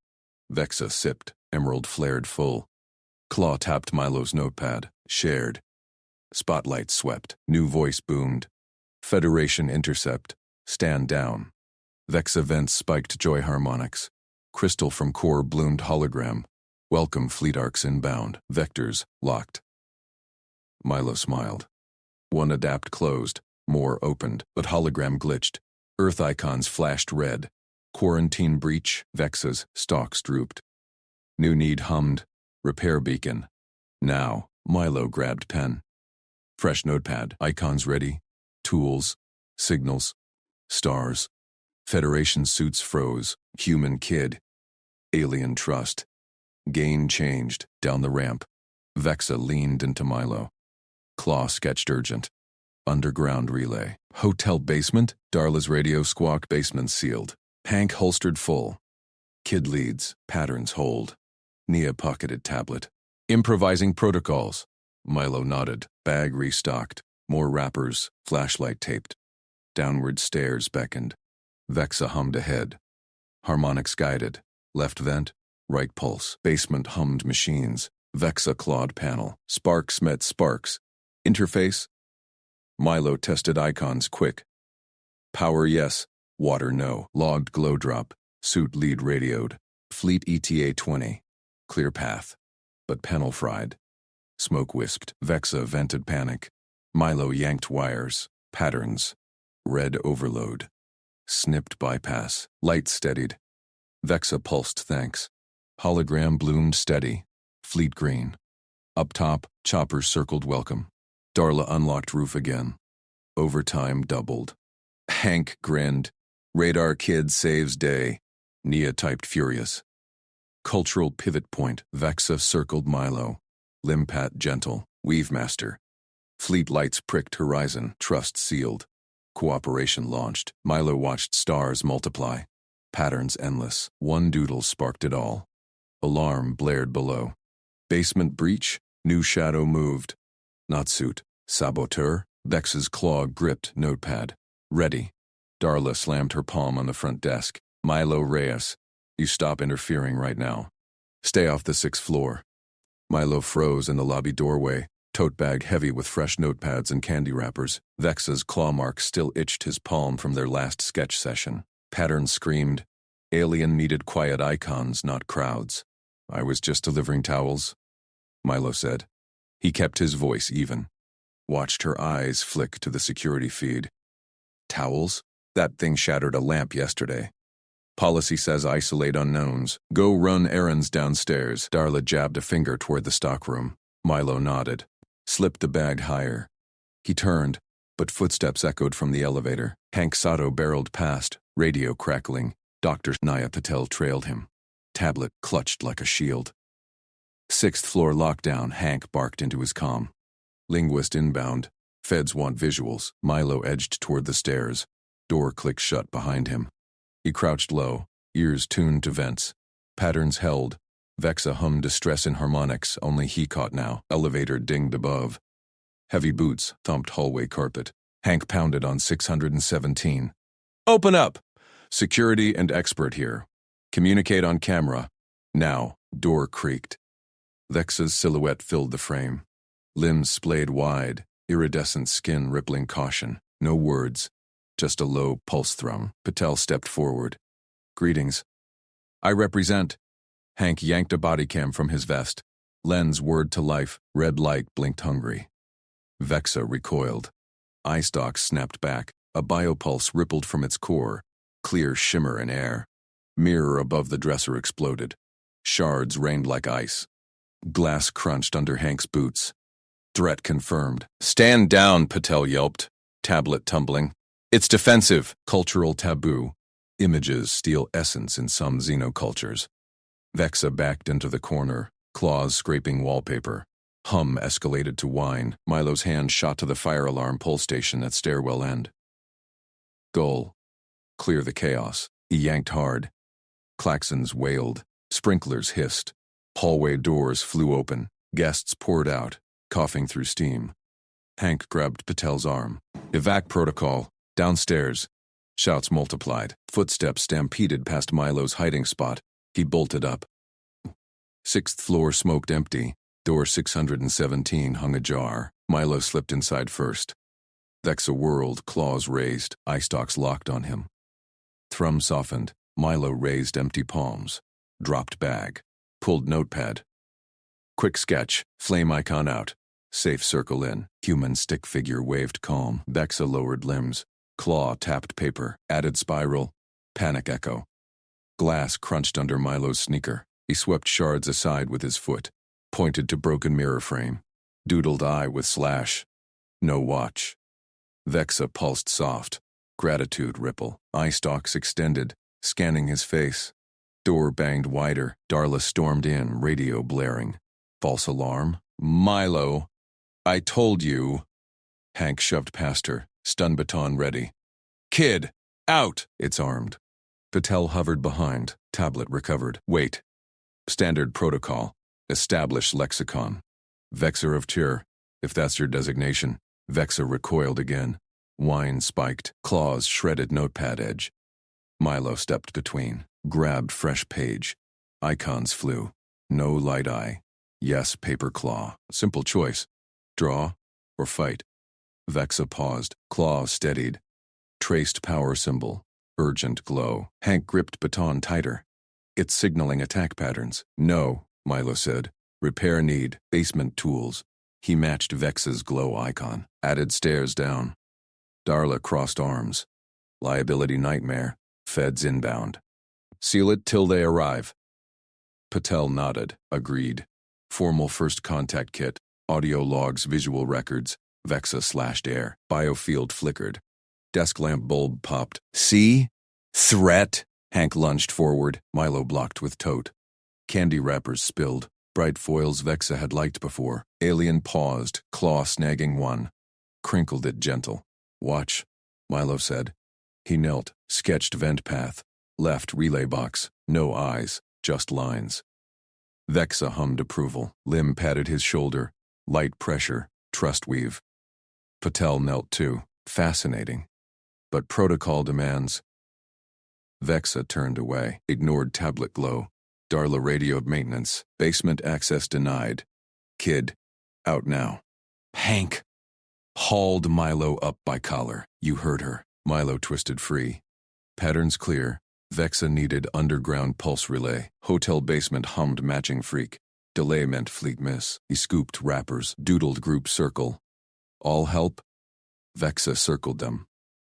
A: Vexa sipped. Emerald flared full. Claw tapped Milo's notepad. Shared. Spotlight swept. New voice boomed. Federation intercept. Stand down. Vexa vents spiked joy harmonics. Crystal from core bloomed hologram. Welcome fleet arcs inbound. Vectors locked. Milo smiled. One adapt closed. More opened, but hologram glitched. Earth icons flashed red. Quarantine breach. Vexa's stalks drooped. New need hummed. Repair beacon. Now. Milo grabbed pen. Fresh notepad. Icons ready. Tools. Signals. Stars. Federation suits froze. Human kid. Alien trust. Gain changed. Down the ramp. Vexa leaned into Milo. Claw sketched urgent. Underground relay. Hotel basement. Darla's radio squawk. Basement sealed. Hank holstered full. Kid leads. Patterns hold. Nia pocketed tablet. Improvising protocols. Milo nodded. Bag restocked. More wrappers. Flashlight taped. Downward stairs beckoned. Vexa hummed ahead. Harmonics guided. Left vent. Right pulse. Basement hummed machines. Vexa clawed panel. Sparks met sparks. Interface. Milo tested icons quick. Power yes. Water no. Logged glow drop. Suit lead radioed. Fleet ETA 20. Clear path. But panel fried. Smoke whisked. Vexa vented panic. Milo yanked wires. Patterns. Red overload. Snipped bypass. Light steadied. Vexa pulsed thanks. Hologram bloomed steady. Fleet green. Up top, choppers circled welcome. Darla unlocked roof again. Overtime doubled. Hank grinned. Radar kid saves day. Nia typed furious. Cultural pivot point. Vexa circled Milo. Limpat gentle. Weave master. Fleet lights pricked horizon. Trust sealed. Cooperation launched. Milo watched stars multiply. Patterns endless. One doodle sparked it all. Alarm blared below. Basement breach. New shadow moved. Not suit. Saboteur. Vex's claw gripped notepad. Ready. Darla slammed her palm on the front desk. Milo Reyes. You stop interfering right now. Stay off the 6th floor. Milo froze in the lobby doorway. Tote bag heavy with fresh notepads and candy wrappers. Vex's claw marks still itched his palm from their last sketch session. Pattern screamed. Alien needed quiet icons, not crowds. I was just delivering towels, Milo said. He kept his voice even. Watched her eyes flick to the security feed. Towels? That thing shattered a lamp yesterday. Policy says isolate unknowns. Go run errands downstairs. Darla jabbed a finger toward the stockroom. Milo nodded, slipped the bag higher. He turned, but footsteps echoed from the elevator. Hank Sato barreled past, radio crackling. Dr. Naya Patel trailed him. Tablet clutched like a shield. Sixth floor lockdown, Hank barked into his comm. Linguist inbound. Feds want visuals. Milo edged toward the stairs. Door clicked shut behind him. He crouched low, ears tuned to vents. Patterns held. Vexa hummed distress in harmonics, only he caught now. Elevator dinged above. Heavy boots thumped hallway carpet. Hank pounded on 617. Open up! Security and expert here. Communicate on camera. Now. Door creaked. Vexa's silhouette filled the frame. Limbs splayed wide, iridescent skin rippling caution. No words, just a low pulse thrum. Patel stepped forward. Greetings. I represent. Hank yanked a body cam from his vest. Lens whirred to life, red light blinked hungry. Vexa recoiled. Eye stalks snapped back. A biopulse rippled from its core. Clear shimmer in air. Mirror above the dresser exploded. Shards rained like ice. Glass crunched under Hank's boots. Threat confirmed. Stand down, Patel yelped. Tablet tumbling. It's defensive. Cultural taboo. Images steal essence in some xenocultures. Vexa backed into the corner, claws scraping wallpaper. Hum escalated to whine. Milo's hand shot to the fire alarm pull station at stairwell end. Goal. Clear the chaos. He yanked hard. Klaxons wailed. Sprinklers hissed. Hallway doors flew open. Guests poured out, coughing through steam. Hank grabbed Patel's arm. Evac protocol. Downstairs. Shouts multiplied. Footsteps stampeded past Milo's hiding spot. He bolted up. Sixth floor smoked empty. Door 617 hung ajar. Milo slipped inside first. Vexa whirled, claws raised, eye stalks locked on him. Thrum softened. Milo raised empty palms. Dropped bag. Pulled notepad. Quick sketch. Flame icon out. Safe circle in. Human stick figure waved calm. Vexa lowered limbs. Claw tapped paper. Added spiral. Panic echo. Glass crunched under Milo's sneaker. He swept shards aside with his foot. Pointed to broken mirror frame. Doodled eye with slash. No watch. Vexa pulsed soft. Gratitude ripple. Eye stalks extended, scanning his face. Door banged wider. Darla stormed in, radio blaring. False alarm? Milo! I told you. Hank shoved past her, stun baton ready. Kid! Out! It's armed. Patel hovered behind. Tablet recovered. Wait. Standard protocol. Establish lexicon. Vexer of Tyr, if that's your designation. Vexa recoiled again. Whine spiked. Claws shredded notepad edge. Milo stepped between. Grabbed fresh page. Icons flew. No light eye. Yes, paper claw. Simple choice. Draw or fight. Vexa paused. Claw steadied. Traced power symbol. Urgent glow. Hank gripped baton tighter. It's signaling attack patterns. No, Milo said. Repair need. Basement tools. He matched Vexa's glow icon. Added stairs down. Darla crossed arms. Liability nightmare. Feds inbound. Seal it till they arrive. Patel nodded. Agreed. Formal first contact kit. Audio logs, visual records. Vexa slashed air. Biofield flickered. Desk lamp bulb popped. See? Threat? Hank lunged forward. Milo blocked with tote. Candy wrappers spilled. Bright foils Vexa had liked before. Alien paused, claw snagging one. Crinkled it gentle. Watch, Milo said. He knelt, sketched vent path. Left relay box. No eyes, just lines. Vexa hummed approval. Limb patted his shoulder. Light pressure, trust weave. Patel knelt too. Fascinating. But protocol demands. Vexa turned away, ignored tablet glow. Darla radioed maintenance. Basement access denied. Kid, out now. Hank! Hauled Milo up by collar. You heard her. Milo twisted free. Patterns clear. Vexa needed underground pulse relay. Hotel basement hummed matching freak. Delay meant fleet miss. He scooped wrappers, doodled group circle. All help? Vexa circled them.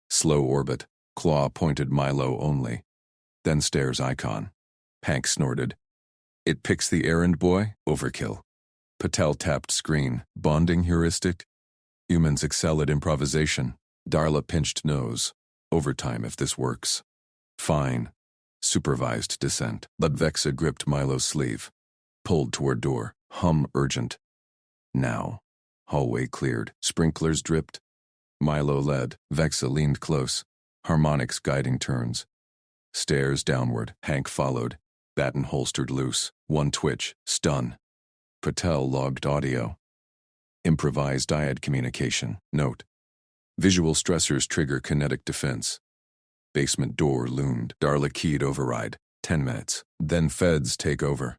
A: Slow orbit. Claw pointed Milo only. then stares icon. Hank snorted. It picks the errand boy? Overkill. Patel tapped screen. Bonding heuristic? Humans excel at improvisation. Darla pinched nose. Overtime if this works. Fine. Supervised descent. But Vexa gripped Milo's sleeve. Pulled toward door. Hum urgent. Now. Hallway cleared. Sprinklers dripped. Milo led. Vexa leaned close. Harmonics guiding turns. Stairs downward. Hank followed. Baton holstered loose. One twitch. Stun. Patel logged audio. Improvised dyad communication. Note. Visual stressors trigger kinetic defense. Basement door loomed. Darla keyed override. 10 minutes. Then feds take over.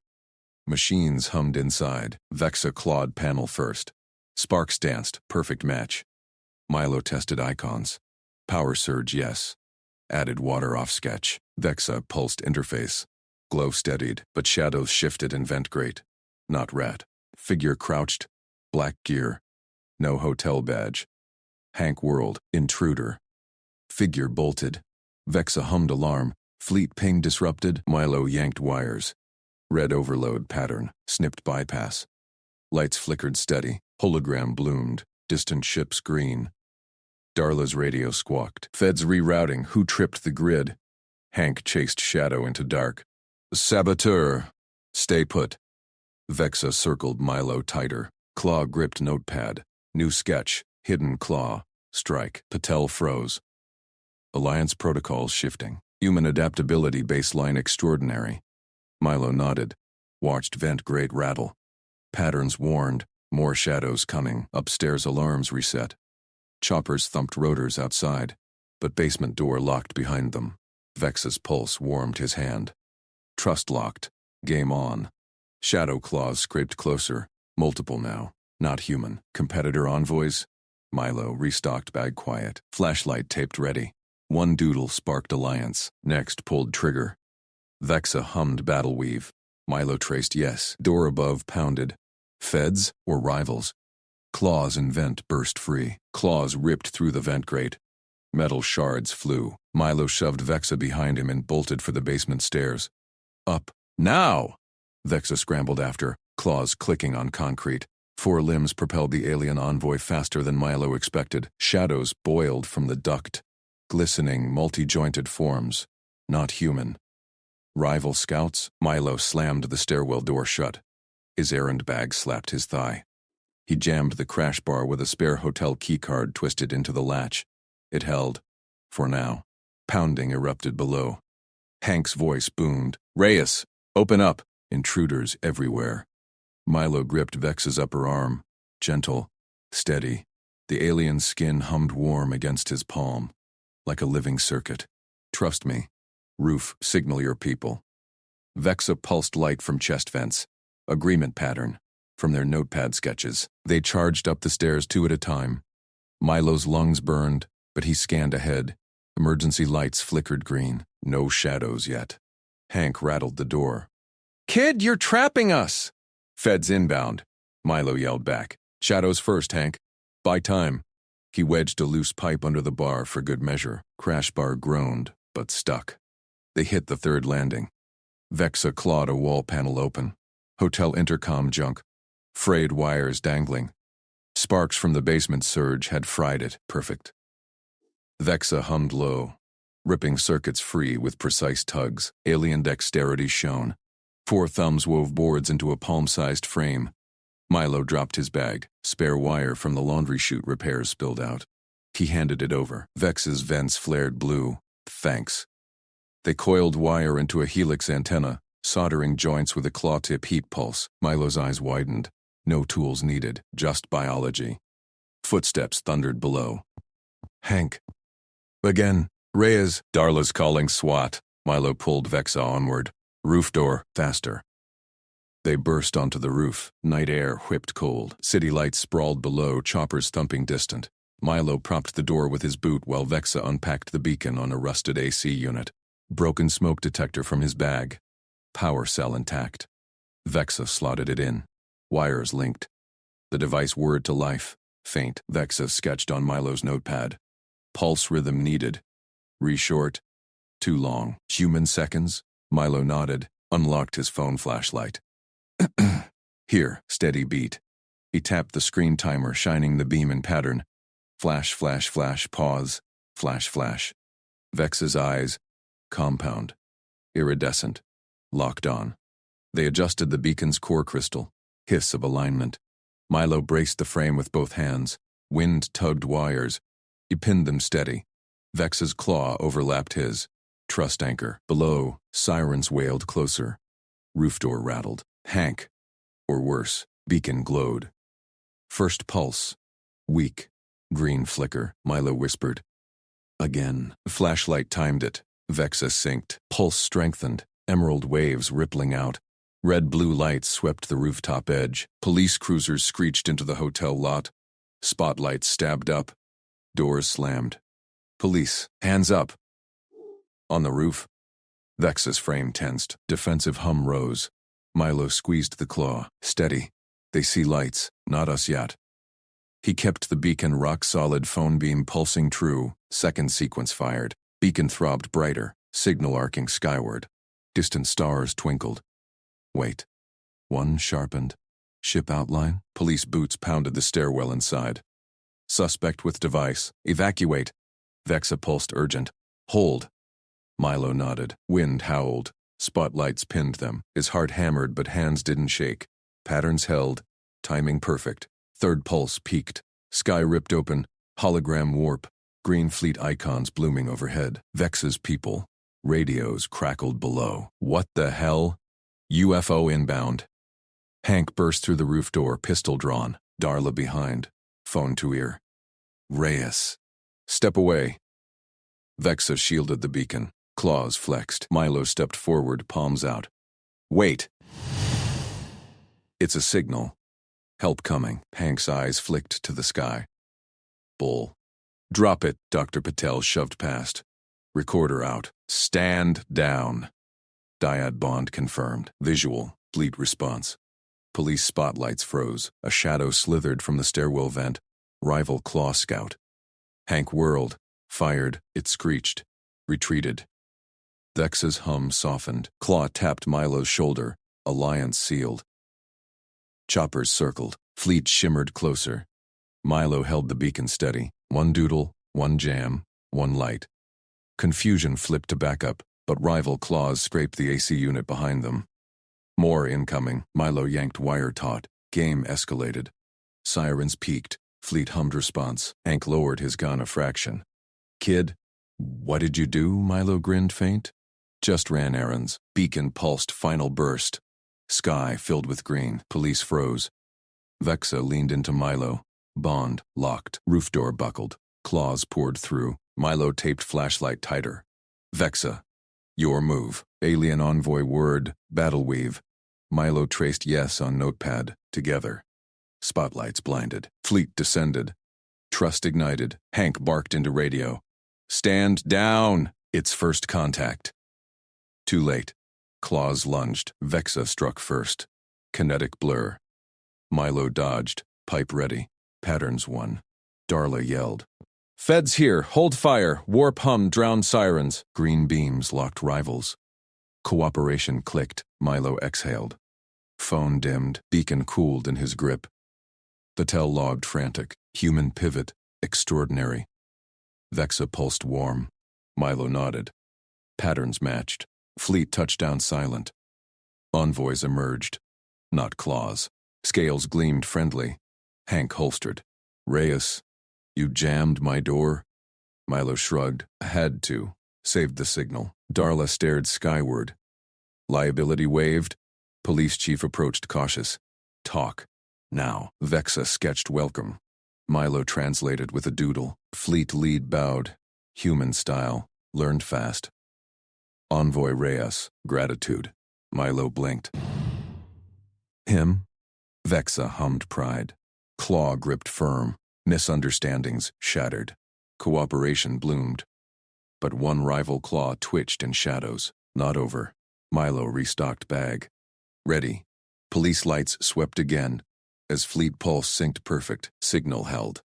A: Machines hummed inside. Vexa clawed panel first. Sparks danced. Perfect match. Milo tested icons. Power surge, yes. Added water off sketch. Vexa pulsed interface. Glow steadied, but shadows shifted in vent grate. Not rat. Figure crouched. Black gear. No hotel badge. Hank whirled. Intruder. Figure bolted. Vexa hummed alarm. Fleet ping disrupted. Milo yanked wires. Red overload pattern. Snipped bypass. Lights flickered steady. Hologram bloomed. Distant ships green. Darla's radio squawked. Feds rerouting. Who tripped the grid? Hank chased shadow into dark. Saboteur. Stay put. Vexa circled Milo tighter. Claw gripped notepad. New sketch. Hidden claw. Strike. Patel froze. Alliance protocols shifting. Human adaptability baseline extraordinary. Milo nodded. Watched vent grate rattle. Patterns warned. More shadows coming. Upstairs alarms reset. Choppers thumped rotors outside, but basement door locked behind them. Vexa's pulse warmed his hand. Trust locked. Game on. Shadow claws scraped closer. Multiple now. Not human. Competitor envoys? Milo restocked bag quiet. Flashlight taped ready. One doodle sparked alliance. Next pulled trigger. Vexa hummed battle weave. Milo traced yes. Door above pounded. Feds or rivals? Claws in vent burst free. Claws ripped through the vent grate. Metal shards flew. Milo shoved Vexa behind him and bolted for the basement stairs. Up. Now! Vexa scrambled after, claws clicking on concrete. Four limbs propelled the alien envoy faster than Milo expected. Shadows boiled from the duct. Glistening, multi-jointed forms. Not human. Rival scouts? Milo slammed the stairwell door shut. His errand bag slapped his thigh. He jammed the crash bar with a spare hotel keycard twisted into the latch. It held. For now. Pounding erupted below. Hank's voice boomed. Reyes, open up. Intruders everywhere. Milo gripped Vex's upper arm. Gentle. Steady. The alien's skin hummed warm against his palm. Like a living circuit. Trust me. Roof, signal your people. Vexa pulsed light from chest vents. Agreement pattern. From their notepad sketches. They charged up the stairs 2 at a time. Milo's lungs burned, but he scanned ahead. Emergency lights flickered green. No shadows yet. Hank rattled the door. Kid, you're trapping us! Feds inbound. Milo yelled back. Shadows first, Hank. Buy time. He wedged a loose pipe under the bar for good measure. Crash bar groaned, but stuck. They hit the third landing. Vexa clawed a wall panel open. Hotel intercom junk. Frayed wires dangling. Sparks from the basement surge had fried it. Perfect. Vexa hummed low, ripping circuits free with precise tugs. Alien dexterity shone. 4 thumbs wove boards into a palm-sized frame. Milo dropped his bag. Spare wire from the laundry chute repairs spilled out. He handed it over. Vex's vents flared blue. Thanks. They coiled wire into a helix antenna, soldering joints with a claw-tip heat pulse. Milo's eyes widened. No tools needed, just biology. Footsteps thundered below. Hank. Again. Reyes. Darla's calling SWAT. Milo pulled Vexa onward. Roof door, faster. They burst onto the roof. Night air whipped cold. City lights sprawled below, choppers thumping distant. Milo propped the door with his boot while Vexa unpacked the beacon on a rusted AC unit. Broken smoke detector from his bag. Power cell intact. Vexa slotted it in. Wires linked. The device whirred to life. Faint. Vexa sketched on Milo's notepad. Pulse rhythm needed. Reshort. Too long. Human seconds? Milo nodded, unlocked his phone flashlight. Here, steady beat. He tapped the screen timer, shining the beam in pattern. Flash, flash, flash, pause. Flash, flash. Vex's eyes, compound, iridescent, locked on. They adjusted the beacon's core crystal. Hiss of alignment. Milo braced the frame with both hands. Wind tugged wires. He pinned them steady. Vex's claw overlapped his. Trust anchor. Below, sirens wailed closer. Roof door rattled. Hank. Or worse, beacon glowed. First pulse. Weak. Green flicker. Milo whispered. Again. Flashlight timed it. Vexa synced. Pulse strengthened. Emerald waves rippling out. Red-blue lights swept the rooftop edge. Police cruisers screeched into the hotel lot. Spotlights stabbed up. Doors slammed. Police, hands up. On the roof. Vex's frame tensed. Defensive hum rose. Milo squeezed the claw. Steady. They see lights. Not us yet. He kept the beacon rock-solid, phone beam pulsing true. Second sequence fired. Beacon throbbed brighter, signal arcing skyward. Distant stars twinkled. Wait. One sharpened. Ship outline? Police boots pounded the stairwell inside. Suspect with device. Evacuate. Vexa pulsed urgent. Hold. Milo nodded. Wind howled. Spotlights pinned them. His heart hammered, but hands didn't shake. Patterns held. Timing perfect. Third pulse peaked. Sky ripped open. Hologram warp. Green fleet icons blooming overhead. Vex's people. Radios crackled below. What the hell? UFO inbound. Hank burst through the roof door, pistol drawn. Darla behind. Phone to ear. Reyes. Step away. Vexa shielded the beacon. Claws flexed. Milo stepped forward, palms out. Wait. It's a signal. Help coming. Hank's eyes flicked to the sky. Bull. Drop it, Dr. Patel shoved past. Recorder out. Stand down. Dyad bond confirmed. Visual. Fleet response. Police spotlights froze. A shadow slithered from the stairwell vent. Rival claw scout. Hank whirled. Fired. It screeched. Retreated. Vex's hum softened. Claw tapped Milo's shoulder. Alliance sealed. Choppers circled. Fleet shimmered closer. Milo held the beacon steady. One doodle, one jam, one light. Confusion flipped to backup, but rival claws scraped the AC unit behind them. More incoming. Milo yanked wire taut. Game escalated. Sirens peaked. Fleet hummed response. Hank lowered his gun a fraction. Kid, what did you do? Milo grinned faint. Just ran errands. Beacon pulsed final burst. Sky filled with green. Police froze. Vexa leaned into Milo. Bond locked. Roof door buckled. Claws poured through. Milo taped flashlight tighter. Vexa. Your move. Alien envoy word. Battle weave. Milo traced yes on notepad. Together. Spotlights blinded. Fleet descended. Trust ignited. Hank barked into radio. Stand down! It's first contact. Too late. Claws lunged. Vexa struck first. Kinetic blur. Milo dodged. Pipe ready. Patterns won. Darla yelled. Feds here. Hold fire. Warp hum drowned sirens. Green beams locked rivals. Cooperation clicked. Milo exhaled. Phone dimmed. Beacon cooled in his grip. Patel logged frantic. Human pivot. Extraordinary. Vexa pulsed warm. Milo nodded. Patterns matched. Fleet touchdown silent. Envoys emerged. Not claws. Scales gleamed friendly. Hank holstered. Reyes, you jammed my door? Milo shrugged. Had to. Saved the signal. Darla stared skyward. Liability waived. Police chief approached cautious. Talk. Now. Vexa sketched welcome. Milo translated with a doodle. Fleet lead bowed. Human style. Learned fast. Envoy Reyes. Gratitude. Milo blinked. Him? Vexa hummed pride. Claw gripped firm. Misunderstandings shattered. Cooperation bloomed. But one rival claw twitched in shadows. Not over. Milo restocked bag. Ready. Police lights swept again. As fleet pulse synced perfect, signal held.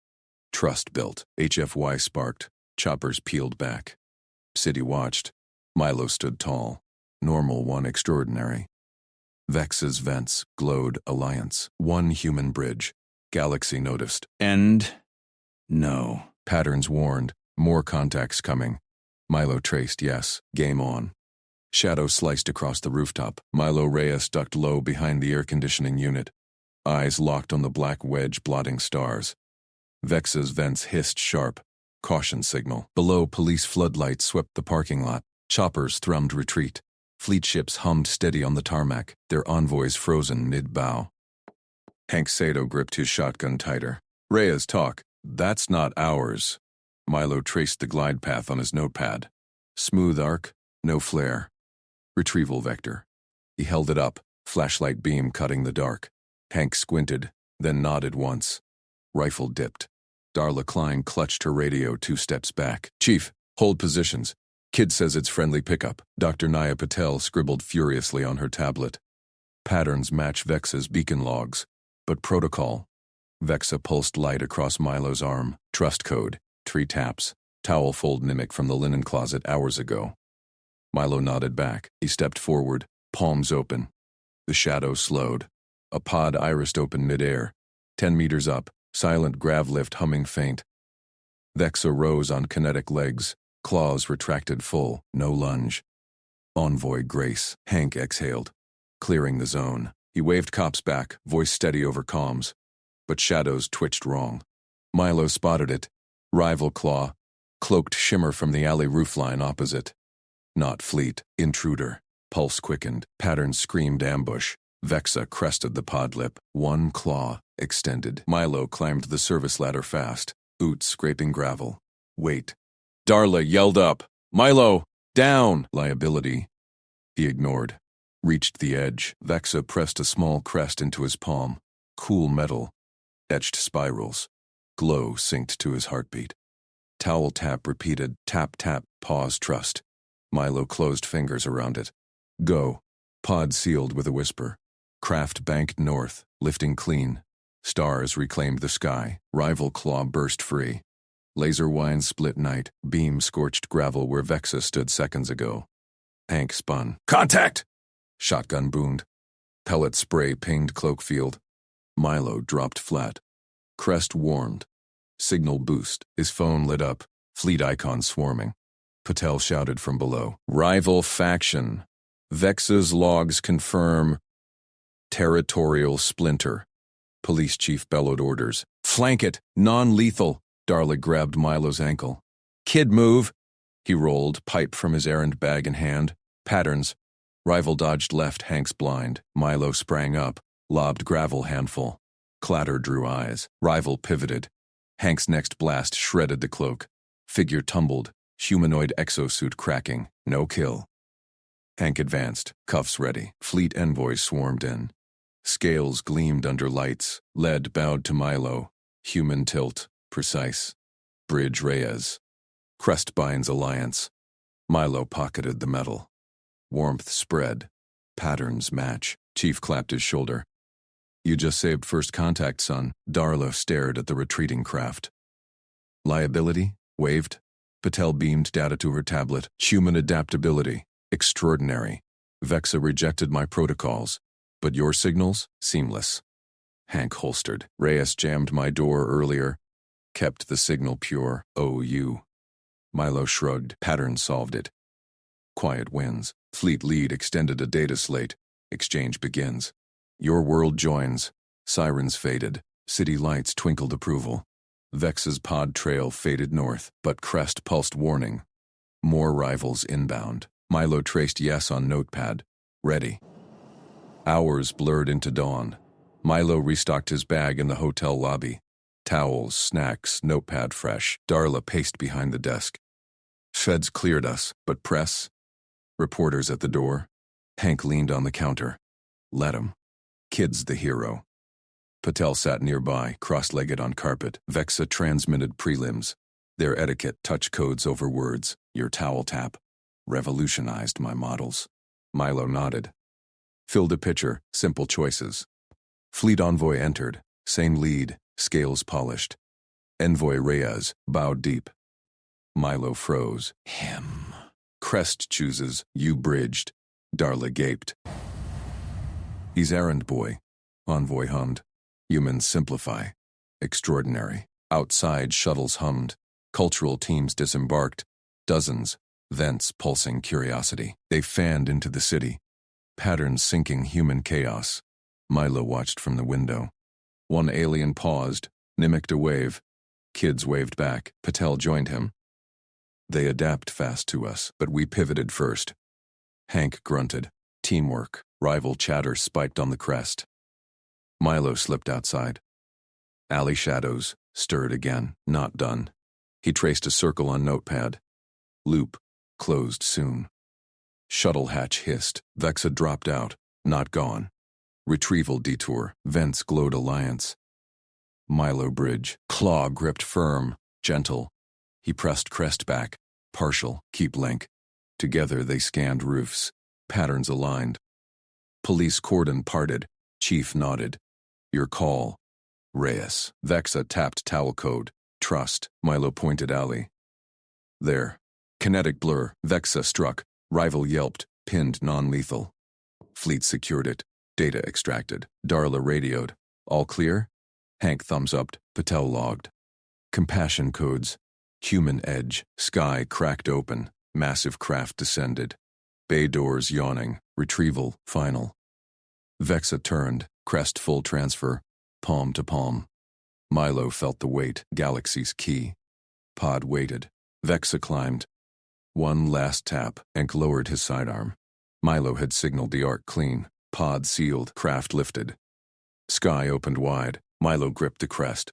A: Trust built. HFY sparked. Choppers peeled back. City watched. Milo stood tall. Normal one extraordinary. Vex's vents glowed alliance. One human bridge. Galaxy noticed.
C: End? No.
A: Patterns warned. More contacts coming. Milo traced yes. Game on. Shadow sliced across the rooftop. Milo Reyes ducked low behind the air conditioning unit. Eyes locked on the black wedge blotting stars. Vex's vents hissed sharp. Caution signal. Below, police floodlights swept the parking lot. Choppers thrummed retreat. Fleet ships hummed steady on the tarmac, their envoys frozen mid-bow. Hank Sato gripped his shotgun tighter. Reyes, talk. That's not ours. Milo traced the glide path on his notepad. Smooth arc, no flare. Retrieval vector. He held it up, flashlight beam cutting the dark. Hank squinted, then nodded once. Rifle dipped. Darla Klein clutched her radio 2 steps back. Chief, hold positions. Kid says it's friendly pickup. Dr. Naya Patel scribbled furiously on her tablet. Patterns match Vexa's beacon logs. But protocol. Vexa pulsed light across Milo's arm. Trust code. 3 taps. Towel fold mimic from the linen closet hours ago. Milo nodded back. He stepped forward, palms open. The shadow slowed. A pod irised open midair. 10 meters up, silent grav lift humming faint. Vexa rose on kinetic legs. Claws retracted full, no lunge. Envoy Grace. Hank exhaled, clearing the zone. He waved cops back, voice steady over comms. But shadows twitched wrong. Milo spotted it. Rival claw. Cloaked shimmer from the alley roofline opposite. Not fleet. Intruder. Pulse quickened. Pattern screamed ambush. Vexa crested the pod lip. One claw extended. Milo climbed the service ladder fast. Oots scraping gravel. Wait. Darla yelled up. Milo, down! Liability. He ignored. Reached the edge. Vexa pressed a small crest into his palm. Cool metal. Etched spirals. Glow synced to his heartbeat. Towel tap repeated. Tap, tap, pause, trust. Milo closed fingers around it. Go. Pod sealed with a whisper. Craft banked north, lifting clean. Stars reclaimed the sky. Rival claw burst free. Laser wine split night. Beam scorched gravel where Vexa stood seconds ago. Hank spun. Contact! Shotgun boomed. Pellet spray pinged cloak field. Milo dropped flat. Crest warmed. Signal boost. His phone lit up. Fleet icon swarming. Patel shouted from below. Rival faction. Vexa's logs confirm. Territorial splinter. Police chief bellowed orders. Flank it. Non-lethal. Darla grabbed Milo's ankle. Kid, move. He rolled, pipe from his errand bag in hand. Patterns. Rival dodged left, Hank's blind. Milo sprang up, lobbed gravel handful. Clatter drew eyes. Rival pivoted. Hank's next blast shredded the cloak. Figure tumbled, humanoid exosuit cracking. No kill. Hank advanced, cuffs ready. Fleet envoys swarmed in. Scales gleamed under lights. Lead bowed to Milo. Human tilt. Precise. Bridge Reyes. Crestbine's alliance. Milo pocketed the metal. Warmth spread. Patterns match. Chief clapped his shoulder. You just saved first contact, son. Darla stared at the retreating craft. Liability? Waved. Patel beamed data to her tablet. Human adaptability. Extraordinary. Vexa rejected my protocols. But your signals? Seamless. Hank holstered. Reyes jammed my door earlier. Kept the signal pure. OU. Milo shrugged. Pattern solved it. Quiet wins. Fleet lead extended a data slate. Exchange begins. Your world joins. Sirens faded. City lights twinkled approval. Vex's pod trail faded north, but crest pulsed warning. More rivals inbound. Milo traced yes on notepad. Ready. Hours blurred into dawn. Milo restocked his bag in the hotel lobby. Towels, snacks, notepad fresh. Darla paced behind the desk. Feds cleared us, but press? Reporters at the door. Hank leaned on the counter. Let him. Kid's the hero. Patel sat nearby, cross-legged on carpet. Vexa transmitted prelims. Their etiquette touch codes over words. Your towel tap. Revolutionized my models. Milo nodded. Filled a pitcher, simple choices. Fleet envoy entered. Same lead. Scales polished. Envoy Reyes bowed deep. Milo froze. Him. Crest chooses, you bridged. Darla gaped. He's errand boy. Envoy hummed. Humans simplify. Extraordinary. Outside shuttles hummed. Cultural teams disembarked. Dozens. Vents pulsing curiosity. They fanned into the city. Patterns sinking human chaos. Milo watched from the window. One alien paused, mimicked a wave. Kids waved back. Patel joined him. They adapt fast to us, but we pivoted first. Hank grunted. Teamwork. Rival chatter spiked on the crest. Milo slipped outside. Alley shadows stirred again. Not done. He traced a circle on notepad. Loop. Closed soon. Shuttle hatch hissed. Vexa dropped out. Not gone. Retrieval detour. Vents glowed alliance. Milo bridge. Claw gripped firm. Gentle. He pressed crest back. Partial. Keep link. Together they scanned roofs. Patterns aligned. Police cordon parted. Chief nodded. Your call. Reyes. Vexa tapped towel code. Trust. Milo pointed alley. There. Kinetic blur. Vexa struck. Rival yelped. Pinned non-lethal. Fleet secured it. Data extracted. Darla radioed. All clear? Hank thumbs-upped. Patel logged. Compassion codes. Human edge. Sky cracked open. Massive craft descended. Bay doors yawning. Retrieval final. Vexa turned. Crest full transfer. Palm to palm. Milo felt the weight. Galaxy's key. Pod waited. Vexa climbed. One last tap. Hank lowered his sidearm. Milo had signaled the arc clean. Pod sealed. Craft lifted. Sky opened wide. Milo gripped the crest.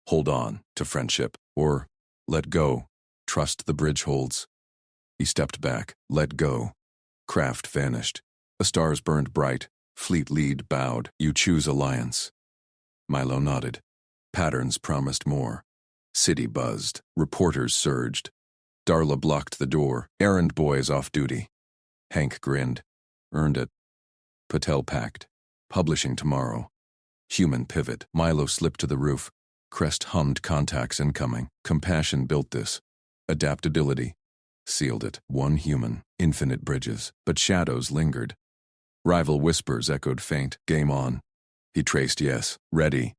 A: Hold on to friendship. Or let go. Trust the bridge holds. He stepped back. Let go. Craft vanished. The stars burned bright. Fleet lead bowed. You choose alliance. Milo nodded. Patterns promised more. City buzzed. Reporters surged. Darla blocked the door. Errand boys off duty. Hank grinned. Earned it. Patel packed. Publishing tomorrow. Human pivot. Milo slipped to the roof. Crest hummed contacts incoming. Compassion built this. Adaptability. Sealed it. One human. Infinite bridges. But shadows lingered. Rival whispers echoed faint. Game on. He traced yes. Ready.